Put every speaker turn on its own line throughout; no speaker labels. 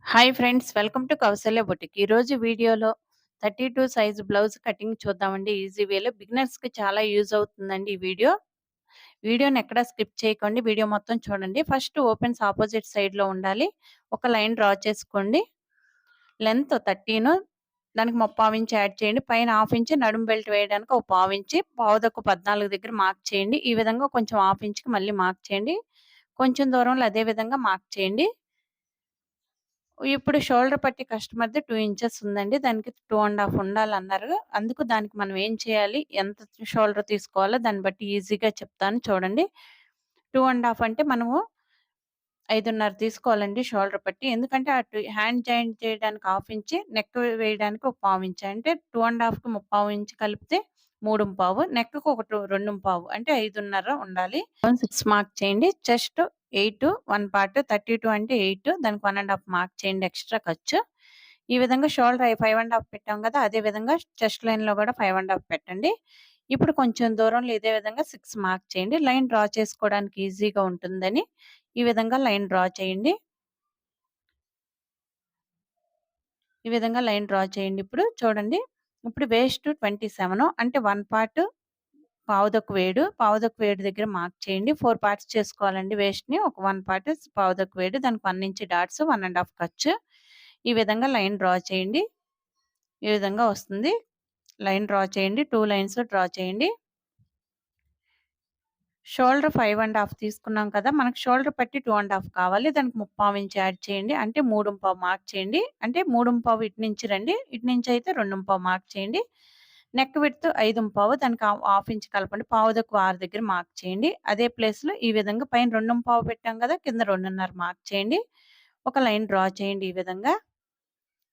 Hi friends, welcome to Kausalya boutique. ఈరోజు వీడియోలో 32 size blouse cutting చూద్దామండి. ఈజీ వేలో బిగినర్స్‌కి చాలా యూజ్ అవుతుందండి ఈ వీడియో. వీడియోని ఎక్కడ స్కిప్ చేయకండి. వీడియో మొత్తం చూడండి. ఫస్ట్ ఓపెన్స్ ఆపోజిట్ సైడ్‌లో ఉండాలి. ఒక లైన్ డ్రా చేసుకోండి. లెంత్ 13, దానికి ముప్పావు ఇంచ్ యాడ్ చేయండి. పైన హాఫ్ ఇంచ్ నడుము బెల్ట్ వేయడానికి ఒక పావు ఇంచ్, పావుతక్కువ 14 దగ్గర మార్క్ చేయండి. ఈ విధంగా కొంచెం హాఫ్ ఇంచ్‌కి మళ్ళీ మార్క్ చేయండి. కొంచెం దూరంలో అదే విధంగా మార్క్ చేయండి. ఇప్పుడు షోల్డర్ పట్టి కస్టమర్‌ది 2 ఇంచెస్ ఉందండి. దానికి 2 ½ ఉండాలన్నారు. అందుకు దానికి మనం ఏం చేయాలి? ఎంత షోల్డర్ తీసుకోవాలో దాన్ని బట్టి ఈజీగా చెప్తాను చూడండి. 2 ½ అంటే మనము 5:30 తీసుకోవాలండి షోల్డర్ పట్టి. ఎందుకంటే అటు హ్యాండ్ జాయింట్ చేయడానికి హాఫ్ ఇంచ్, నెక్ వేయడానికి ఒక పావు ఇంచ్. అంటే 2 ½ ముప్పావు ఇంచ్ కలిపితే 3:15, నెక్‌కి ఒక 2:15 అంటే 5:30 ఉండాలి. 6 మార్క్ చేయండి. చెస్ట్ 8, 1 పార్ట్ 32 అంటే 8, దానికి 1 ½ మార్క్ చేయండి ఎక్స్‌ట్రా ఖర్చు. ఈ విధంగా షోల్డర్ 5 ½ పెట్టాం కదా! అదే విధంగా చెస్ట్ లైన్‌లో కూడా 5 ½ పెట్టండి. ఇప్పుడు కొంచెం దూరంలో ఇదే విధంగా 6 మార్క్ చేయండి. లైన్ డ్రా చేసుకోవడానికి ఈజీగా ఉంటుందని ఈ విధంగా లైన్ డ్రా చేయండి. ఈ విధంగా లైన్ డ్రా చేయండి. ఇప్పుడు చూడండి. ఇప్పుడు వేస్ట్ 27 అంటే 1 పార్ట్ పావుతక్కువ 7 దగ్గర మార్క్ చేయండి. 4 పార్ట్స్ చేసుకోవాలండి వేస్ట్‌ని. ఒక 1 పార్ట్ పావుతక్కువ 7, దానికి 1 ఇంచ్ డాట్స్, 1 ½ ఖర్చు. ఈ విధంగా లైన్ డ్రా చేయండి. ఈ విధంగా వస్తుంది. లైన్ డ్రా చేయండి. 2 లైన్స్ డ్రా చేయండి. షోల్డర్ 5 ½ తీసుకున్నాం కదా! మనకు షోల్డర్ పట్టి 2 ½ కావాలి. దానికి ముప్పావు ఇంచ్ యాడ్ చేయండి. అంటే 3:15 మార్క్ చేయండి. అంటే 3:15 ఇటు నుంచి రండి. ఇటు నుంచి అయితే 2:15 మార్క్ చేయండి. నెక్ విడ్త్ 5:15, దానికి హాఫ్ ఇంచ్ కలపండి. పావుతక్కువ 6 దగ్గర మార్క్ చేయండి. అదే ప్లేస్‌లో ఈ విధంగా పైన 2:15 పెట్టాం కదా! కింద 2:30 మార్క్ చేయండి. ఒక లైన్ డ్రా చేయండి ఈ విధంగా.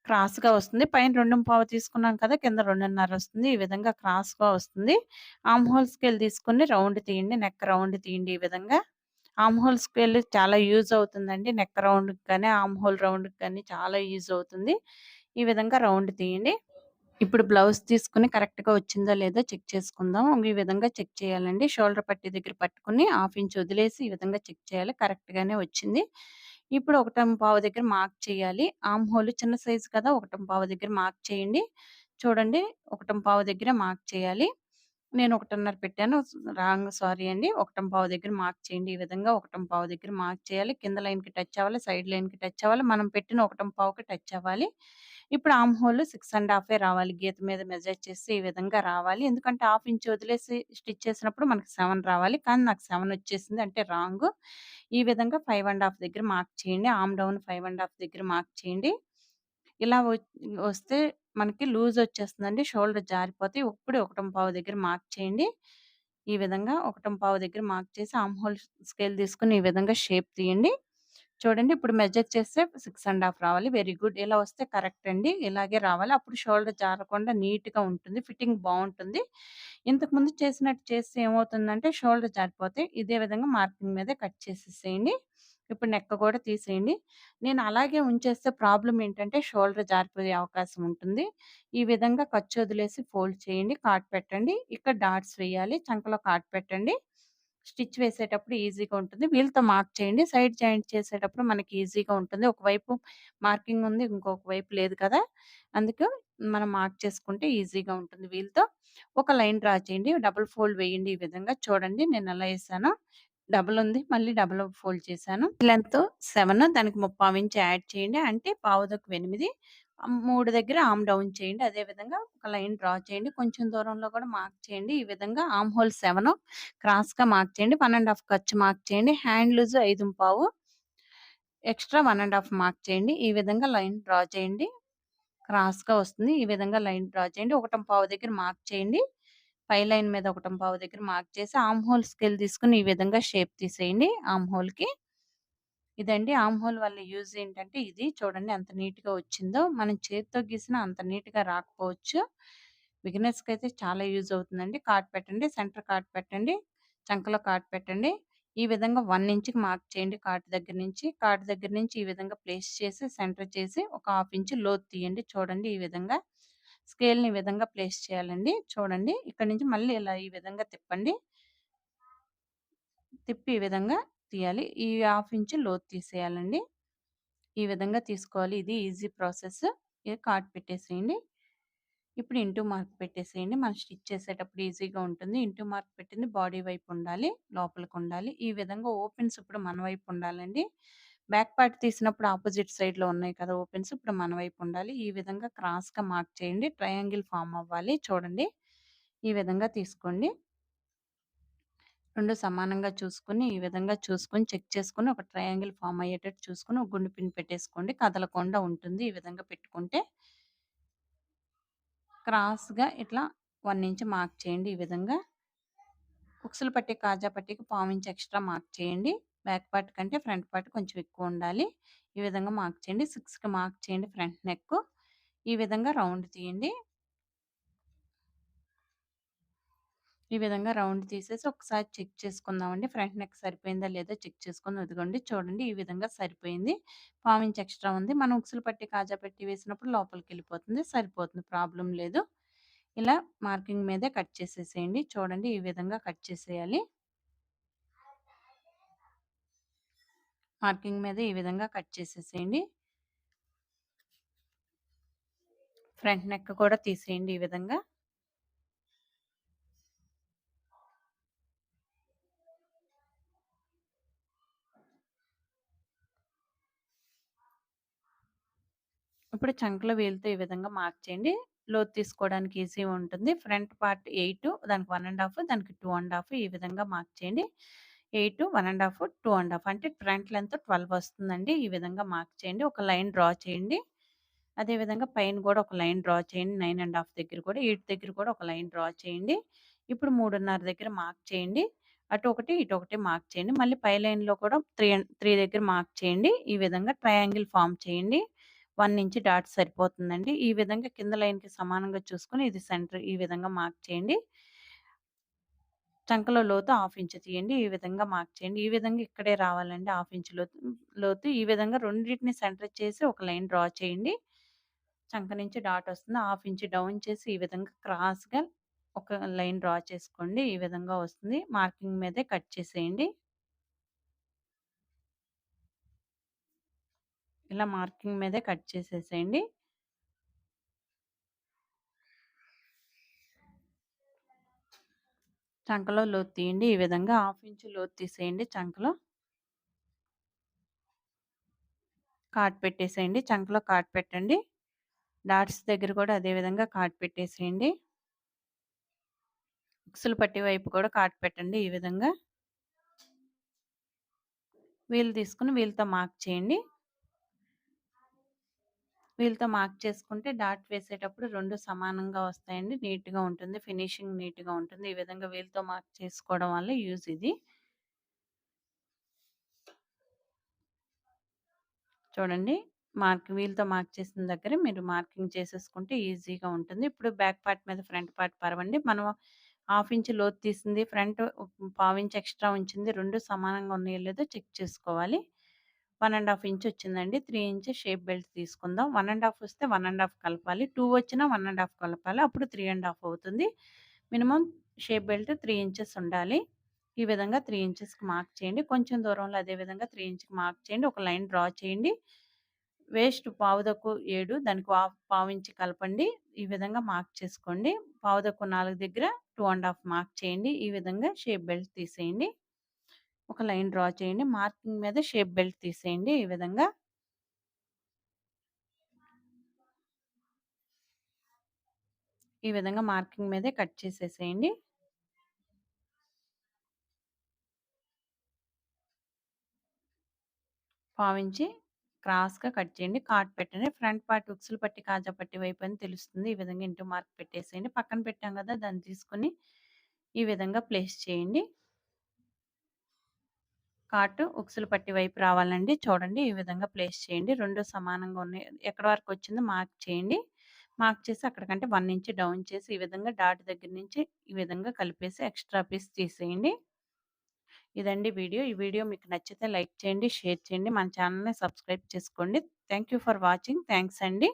క్రాస్‌గా వస్తుంది. పైన 2:15 తీసుకున్నాం కదా! కింద 2:30 వస్తుంది. ఈ విధంగా క్రాస్‌గా వస్తుంది. ఆర్మ్ హోల్ స్కేల్ తీసుకొని రౌండ్ తీయండి. నెక్ రౌండ్ తీయండి ఈ విధంగా. ఆర్మ్ హోల్ స్కేల్ చాలా యూజ్ అవుతుందండి. నెక్ రౌండ్‌కి గాని, ఆర్మ్ హోల్ రౌండ్‌కి గాని చాలా యూజ్ అవుతుంది. ఈ విధంగా రౌండ్ తీయండి. ఇప్పుడు బ్లౌజ్ తీసుకొని కరెక్ట్‌గా వచ్చిందో లేదో చెక్ చేసుకుందాం. ఈ విధంగా చెక్ చేయాలండి. షోల్డర్ పట్టీ దగ్గర పట్టుకొని హాఫ్ ఇంచ్ వదిలేసి ఈ విధంగా చెక్ చేయాలి. కరెక్ట్‌గానే వచ్చింది. ఇప్పుడు 1:15 దగ్గర మార్క్ చేయాలి. ఆర్మ్ హోల్ చిన్న సైజ్ కదా! 1:15 దగ్గర మార్క్ చేయండి. చూడండి, 1:15 దగ్గర మార్క్ చేయాలి. నేను 1:30 పెట్టాను. సారీ అండి. 1:15 దగ్గర మార్క్ చేయండి. ఈ విధంగా 1:15 దగ్గర మార్క్ చేయాలి. కింద లైన్‌కి టచ్ అవ్వాలి. సైడ్ లైన్‌కి టచ్ అవ్వాలి. మనం పెట్టిన 1:15కి టచ్ అవ్వాలి. ఇప్పుడు ఆర్మ్ హోల్ 6 ½ రావాలి. గీత మీద మెజర్ చేసి ఈ విధంగా రావాలి. ఎందుకంటే హాఫ్ ఇంచ్ వదిలేసి స్టిచ్ చేసినప్పుడు మనకు 7 రావాలి. కానీ నాకు 7 వచ్చేసింది అంటే రాంగ్. ఈ విధంగా 5 ½ దగ్గర మార్క్ చేయండి. ఆర్మ్ డౌన్ 5 ½ దగ్గర మార్క్ చేయండి. ఇలా వస్తే మనకి లూజ్ వచ్చేస్తుందండి. షోల్డర్ జారిపోతే ఇప్పుడు 1:15 దగ్గర మార్క్ చేయండి. ఈ విధంగా 1:15 దగ్గర మార్క్ చేసి ఆర్మ్ హోల్ స్కేల్ తీసుకొని ఈ విధంగా షేప్ తీయండి. చూడండి, ఇప్పుడు మెజర్ చేస్తే 6 ½ రావాలి. Very good. ఇలా వస్తే కరెక్ట్ అండి. ఇలాగే రావాలి. అప్పుడు షోల్డర్ జారకుండా నీట్‌గా ఉంటుంది. ఫిట్టింగ్ బావుంటుంది. ఇంతకుముందు చేసినట్టు చేస్తే ఏమవుతుందంటే షోల్డర్ జారిపోతాయి. ఇదే విధంగా మార్కింగ్ మీదే కట్ చేసేసేయండి. ఇప్పుడు నెక్ కూడా తీసేయండి. నేను అలాగే ఉంచేస్తే ప్రాబ్లమ్ ఏంటంటే షోల్డర్ జారిపోయే అవకాశం ఉంటుంది. ఈ విధంగా ఖర్చు వదిలేసి ఫోల్డ్ చేయండి. కాట్ పెట్టండి. ఇక్కడ డాట్స్ వేయాలి. చంకలో కాట్ పెట్టండి. స్టిచ్ వేసేటప్పుడు ఈజీగా ఉంటుంది. వీళ్ళతో మార్క్ చేయండి. సైడ్ జాయింట్ చేసేటప్పుడు మనకి ఈజీగా ఉంటుంది. ఒకవైపు మార్కింగ్ ఉంది. ఇంకొక వైపు లేదు కదా! అందుకు మనం మార్క్ చేసుకుంటే ఈజీగా ఉంటుంది వీళ్ళతో. ఒక లైన్ డ్రా చేయండి. డబుల్ ఫోల్డ్ వేయండి ఈ విధంగా. చూడండి నేను ఎలా ఏసానో. డబుల్ ఉంది. మళ్ళీ డబుల్ ఫోల్డ్ చేశాను. లెంత్ 7, దానికి ముప్పావు ఇంచ్ యాడ్ చేయండి. అంటే పావుతక్కువ 8. 3 దగ్గర ఆర్మ్ డౌన్ చేయండి. అదే విధంగా ఒక లైన్ డ్రా చేయండి. కొంచెం దూరంలో కూడా మార్క్ చేయండి. ఈ విధంగా ఆర్మ్ హోల్ 7 క్రాస్‌గా మార్క్ చేయండి. 1 ½ ఖర్చు మార్క్ చేయండి. హ్యాండ్ లూజ్ 5:15, ఎక్స్‌ట్రా 1 ½ మార్క్ చేయండి. ఈ విధంగా లైన్ డ్రా చేయండి. క్రాస్‌గా వస్తుంది. ఈ విధంగా లైన్ డ్రా చేయండి. 1:15 దగ్గర మార్క్ చేయండి. పై లైన్ మీద 1:15 దగ్గర మార్క్ చేసి ఆర్మ్ హోల్ స్కేల్ తీసుకొని ఈ విధంగా షేప్ తీసేయండి ఆర్మ్ హోల్‌కి. ఇదండి ఆర్మ్ హోల్ వల్ల యూజ్ ఏంటంటే ఇది చూడండి ఎంత నీట్‌గా వచ్చిందో. మనం చేత్తో గీసినా అంత నీట్‌గా రాకపోవచ్చు. బిగినర్స్‌కైతే చాలా యూజ్ అవుతుందండి. కాట్ పెట్టండి. సెంటర్ కాట్ పెట్టండి. చంకలో కాట్ పెట్టండి. ఈ విధంగా 1 ఇంచ్‌కి మార్క్ చేయండి కాట్ దగ్గర నుంచి. కాట్ దగ్గర నుంచి ఈ విధంగా ప్లేస్ చేసి సెంటర్ చేసి ఒక హాఫ్ ఇంచ్ లోతు తీయండి. చూడండి ఈ విధంగా. స్కేల్‌ని ఈ విధంగా ప్లేస్ చేయాలండి. చూడండి. ఇక్కడ నుంచి మళ్ళీ ఇలా ఈ విధంగా తిప్పండి. తిప్పి ఈ విధంగా తీయాలి. ఈ హాఫ్ ఇంచ్ లోతు తీసేయాలండి. ఈ విధంగా తీసుకోవాలి. ఇది ఈజీ ప్రాసెస్. ఇది కార్డ్ పెట్టేసేయండి. ఇప్పుడు ఇంటూ మార్క్ పెట్టేసేయండి. మనం స్టిచ్ చేసేటప్పుడు ఈజీగా ఉంటుంది. ఇంటూ మార్క్ పెట్టింది బాడీ వైపు ఉండాలి. లోపలికుండాలి. ఈ విధంగా ఓపెన్స్ ఇప్పుడు మన వైపు ఉండాలండి. బ్యాక్ పార్ట్ తీసినప్పుడు ఆపోజిట్ సైడ్‌లో ఉన్నాయి కదా! ఓపెన్స్ ఇప్పుడు మన వైపు ఉండాలి. ఈ విధంగా క్రాస్‌గా మార్క్ చేయండి. ట్రయాంగిల్ ఫార్మ్ అవ్వాలి. చూడండి. ఈ విధంగా తీసుకోండి. 2 సమానంగా చూసుకొని, ఈ విధంగా చూసుకొని, చెక్ చేసుకొని, ఒక ట్రయాంగిల్ ఫార్మ్ అయ్యేటట్టు చూసుకొని, ఒక గుండు పిన్ పెట్టేసుకోండి. కదలకుండా ఉంటుంది. ఈ విధంగా పెట్టుకుంటే క్రాస్‌గా ఇట్లా 1 ఇంచ్ మార్క్ చేయండి. ఈ విధంగా ఉక్సులు పట్టి, కాజా పట్టీకి పావించి ఎక్స్‌ట్రా మార్క్ చేయండి. బ్యాక్ పార్ట్ కంటే ఫ్రంట్ పార్ట్ కొంచెం ఎక్కువ ఉండాలి. ఈ విధంగా మార్క్ చేయండి. 6కి మార్క్ చేయండి ఫ్రంట్ నెక్. ఈ విధంగా రౌండ్ తీయండి. ఈ విధంగా రౌండ్ తీసేసి ఒకసారి చెక్ చేసుకుందామండి. ఫ్రంట్ నెక్ సరిపోయిందా లేదా చెక్ చేసుకొని ఇదిగోండి చూడండి ఈ విధంగా సరిపోయింది. పావించి ఎక్స్‌ట్రా ఉంది. మనం ఉక్సులు పట్టి, కాజా పట్టి వేసినప్పుడు లోపలికెళ్ళిపోతుంది. సరిపోతుంది. ప్రాబ్లమ్ లేదు. ఇలా మార్కింగ్ మీదే కట్ చేసేసేయండి. చూడండి ఈ విధంగా కట్ చేసేయాలి. మార్కింగ్ మీద ఈ విధంగా కట్ చేసేసేయండి. ఫ్రంట్ నెక్ కూడా తీసేయండి ఈ విధంగా. ఇప్పుడు చంకలో వేలుతో ఈ విధంగా మార్క్ చేయండి. లోతు తీసుకోవడానికి ఈజీగా ఉంటుంది. ఫ్రంట్ పార్ట్ 8 దానికి 1 ½ దానికి 2 ½ ఈ విధంగా మార్క్ చేయండి. 8, 1 ½ 2 ½ అంటే ఫ్రంట్ లెంత్ 12 వస్తుందండి. ఈ విధంగా మార్క్ చేయండి. ఒక లైన్ డ్రా చేయండి. అదే విధంగా పైన కూడా ఒక లైన్ డ్రా చేయండి. 9 ½ దగ్గర కూడా 8 దగ్గర కూడా ఒక లైన్ డ్రా చేయండి. ఇప్పుడు 3:30 దగ్గర మార్క్ చేయండి. అటు ఒకటి, ఇటు ఒకటి మార్క్ చేయండి. మళ్ళీ పై లైన్‌లో కూడా 3 దగ్గర మార్క్ చేయండి. ఈ విధంగా ట్రయాంగిల్ ఫార్మ్ చేయండి. 1 ఇంచ్ డాట్ సరిపోతుందండి. ఈ విధంగా కింద లైన్‌కి సమానంగా చూసుకొని ఇది సెంటర్ ఈ విధంగా మార్క్ చేయండి. చంకలో లోతు హాఫ్ ఇంచ్ తీయండి. ఈ విధంగా మార్క్ చేయండి. ఈ విధంగా ఇక్కడే రావాలండి హాఫ్ ఇంచ్ లోతు. ఈ విధంగా రెండిటిని సెంటర్ చేసి ఒక లైన్ డ్రా చేయండి. చంక నుంచి డాట్ వస్తుంది. హాఫ్ ఇంచ్ డౌన్ చేసి ఈ విధంగా క్రాస్‌గా ఒక లైన్ డ్రా చేసుకోండి. ఈ విధంగా వస్తుంది. మార్కింగ్ మీదే కట్ చేసేయండి. ఇలా మార్కింగ్ మీదే కట్ చేసేసేయండి. చంకలో లోతు తీయండి. ఈ విధంగా హాఫ్ ఇంచ్ లోతు తీసేయండి చంకలో. కాట్ పెట్టేసేయండి. చంకలో కాట్ పెట్టండి. డాట్స్ దగ్గర కూడా అదే విధంగా కాట్ పెట్టేసేయండి. ఉక్సులు పట్టి వైపు కూడా కాట్ పెట్టండి ఈ విధంగా. వీలు తీసుకొని వీలుతో మార్క్ చేయండి. వీలుతో మార్క్ చేసుకుంటే డాట్ వేసేటప్పుడు 2 సమానంగా వస్తాయండి. నీట్‌గా ఉంటుంది. ఫినిషింగ్ నీట్‌గా ఉంటుంది. ఈ విధంగా వీలుతో మార్క్ చేసుకోవడం వల్ల యూజ్ ఇది. చూడండి. వీలుతో మార్క్ చేసిన దగ్గర మీరు మార్కింగ్ చేసేసుకుంటే ఈజీగా ఉంటుంది. ఇప్పుడు బ్యాక్ పార్ట్ మీద ఫ్రంట్ పార్ట్ పరవండి. మనం హాఫ్ ఇంచ్ లోతు తీసింది, ఫ్రంట్ పావించి ఎక్స్‌ట్రా ఉంచింది 2 సమానంగా ఉన్నాయో లేదో చెక్ చేసుకోవాలి. 1 ½ ఇంచ్ వచ్చిందండి. 3 ఇంచ్ షేప్ బెల్ట్ తీసుకుందాం. 1 ½ వస్తే 1 ½ కలపాలి. 2 వచ్చినా 1 ½ కలపాలి. అప్పుడు 3 ½ అవుతుంది. మినిమమ్ షేప్ బెల్ట్ 3 ఇంచెస్ ఉండాలి. ఈ విధంగా 3 ఇంచెస్‌కి మార్క్ చేయండి. కొంచెం దూరంలో అదే విధంగా 3 ఇంచ్‌కి మార్క్ చేయండి. ఒక లైన్ డ్రా చేయండి. వేస్ట్ పావుతక్కువ 7 దానికి పావించి కలపండి. ఈ విధంగా మార్క్ చేసుకోండి. పావుతక్కువ 4 దగ్గర 2 ½ మార్క్ చేయండి. ఈ విధంగా షేప్ బెల్ట్ తీసేయండి. ఒక లైన్ డ్రా చేయండి. మార్కింగ్ మీద షేప్ బెల్ట్ తీసేయండి ఈ విధంగా. ఈ విధంగా మార్కింగ్ మీదే కట్ చేసేసేయండి. పావించి క్రాస్‌గా కట్ చేయండి. కాట్ పెట్టండి. ఫ్రంట్ పార్ట్ ఉక్సులు పట్టి, కాజా పట్టి వైపు అని తెలుస్తుంది. ఈ విధంగా ఇంటూ మార్క్ పెట్టేసేయండి. పక్కన పెట్టాం కదా! దాన్ని తీసుకొని ఈ విధంగా ప్లేస్ చేయండి. కాటు ఉక్సులు పట్టి వైపు రావాలండి. చూడండి ఈ విధంగా ప్లేస్ చేయండి. 2 సమానంగా ఉన్నాయి. ఎక్కడి వరకు వచ్చిందో మార్క్ చేయండి. మార్క్ చేసి అక్కడికంటే 1 ఇంచ్ డౌన్ చేసి ఈ విధంగా డాట్ దగ్గర నుంచి ఈ విధంగా కలిపేసి ఎక్స్‌ట్రా పీస్ తీసేయండి. ఇదండి వీడియో. ఈ వీడియో మీకు నచ్చితే లైక్ చేయండి, షేర్ చేయండి. మన ఛానెల్‌ని సబ్స్క్రైబ్ చేసుకోండి. Thank you for watching. Thanks అండి.